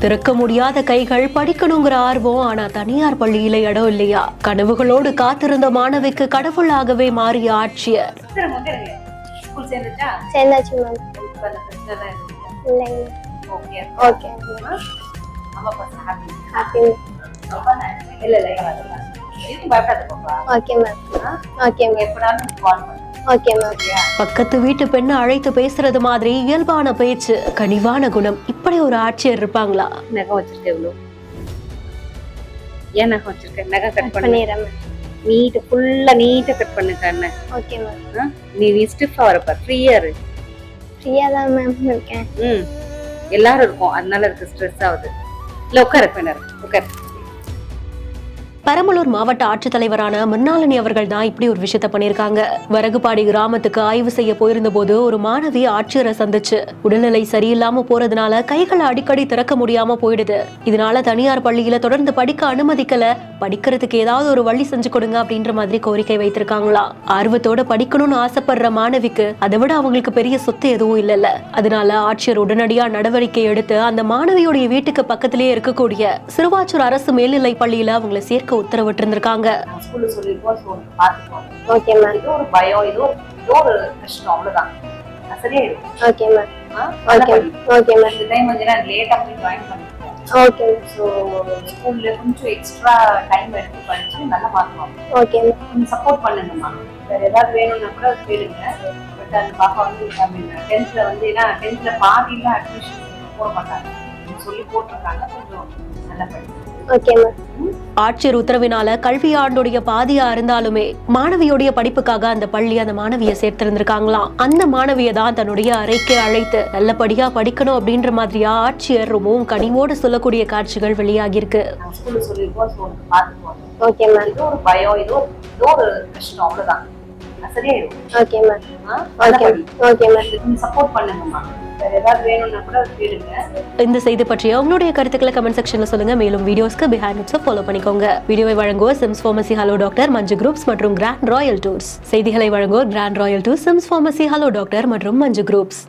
திறக்க முடியாத கைகள், படிக்கணுங்கிற ஆர்வம். ஆனா தனியார் பள்ளியில இடம் இல்லையா? கனவுகளோடு காத்திருந்த மாணவிக்கு கடவுளாகவே மாறிய ஆட்சியர். பக்கத்து வீட்டு பெண்ணை அழைத்து பேசுறது மாதிரி இயல்பான பேச்சு, கனிவான குணம். இப்படி ஒரு ஆட்சியர் இருப்பாங்களா? நகம் வச்சிருக்கேன், ஏன் நகம் வச்சிருக்கேன்? நகம் கட் பண்ணிடுறேன், நீட் ஃபுல்லா நீட்டா கட் பண்ணுங்க அண்ணன். Okay ma'am. நீ ஸ்டிஃபா வரப்ப ஃப்ரீயா இரு. ஃப்ரீயா தான் மேம் இருக்கேன். எல்லாரும் இருக்கும், அதனால இருக்கு, ஸ்ட்ரெஸ் ஆகுது. இல்ல உட்காரு, உட்காரு. பெரம்பலூர் மாவட்ட ஆட்சித்தலைவரான மிர்னாலினி அவர்கள் தான் இப்படி ஒரு விஷயத்த பண்ணிருக்காங்க. வரகுபாடி கிராமத்துக்கு ஆய்வு செய்ய போயிருந்த போது ஒரு மாணவி ஆட்சியரை சந்திச்சு உடல்நிலை சரியில்லாம போறதுனால கைகளை அடிக்கடி திறக்க முடியாம போயிடுது. இதனால தனியார் பள்ளியில தொடர்ந்து படிக்க அனுமதிக்கல, படிக்கிறதுக்கு ஏதாவது ஒரு வழி செஞ்சு கொடுங்க அப்படின்ற மாதிரி கோரிக்கை வைத்திருக்காங்களா. ஆர்வத்தோட படிக்கணும்னு ஆசைப்படுற மாணவிக்கு அதை விட அவங்களுக்கு பெரிய சொத்து எதுவும் இல்லைல்ல. அதனால ஆட்சியர் உடனடியா நடவடிக்கை எடுத்து அந்த மாணவியோடைய வீட்டுக்கு பக்கத்திலேயே இருக்கக்கூடிய சிறுவாச்சூர் அரசு மேல்நிலை பள்ளியில அவங்களை சேர்க்க உத்தரவிட்டு இருந்திருக்காங்க. சப்போர்ட் பண்ணுங்கம்மா. வேற ஏதாவது வேணும்னா கூட கேளுங்க. பட் அந்த பாப்பா வந்து 10th வந்து ஏன்னா 10th பாதியில அட்மிஷன் போட மாட்டாங்க, சொல்லி போட்டிருக்காங்க. கொஞ்சம் நல்லா படிங்க. ஆட்சியர் உத்தரவினால கல்வி ஆண்டுடைய பாதியா இருந்தாலுமே மாணவியோடைய படிப்புக்காக அந்த பள்ளி அந்த மாணவியை சேர்த்திருந்திருக்காங்களாம். அந்த மாணவியை தான் தன்னுடைய அறைக்கு அழைத்து நல்லபடியா படிக்கணும் அப்படின்ற மாதிரியா ஆட்சியர் ரொம்பவும் கனிவோடு சொல்லக்கூடிய காட்சிகள் வெளியாகி இருக்கு. இந்த செய்தி பற்றிய உங்களுடைய கருத்துக்களை கமெண்ட் செக்ஷன்ல சொல்லுங்க. மேலும் வீடியோஸ்க்கு பிஹைண்ட் நோட்ஸை ஃபாலோ பண்ணிக்கோங்க. வீடியோவை வழங்குவோர் SIMS pharmacy hello doctor, Manju groups மற்றும் கிராண்ட் ராயல் டூர்ஸ். செய்திகளை வழங்குவோர் grand royal tours, SIMS pharmacy hello doctor மற்றும் மஞ்சு குரூப்ஸ்.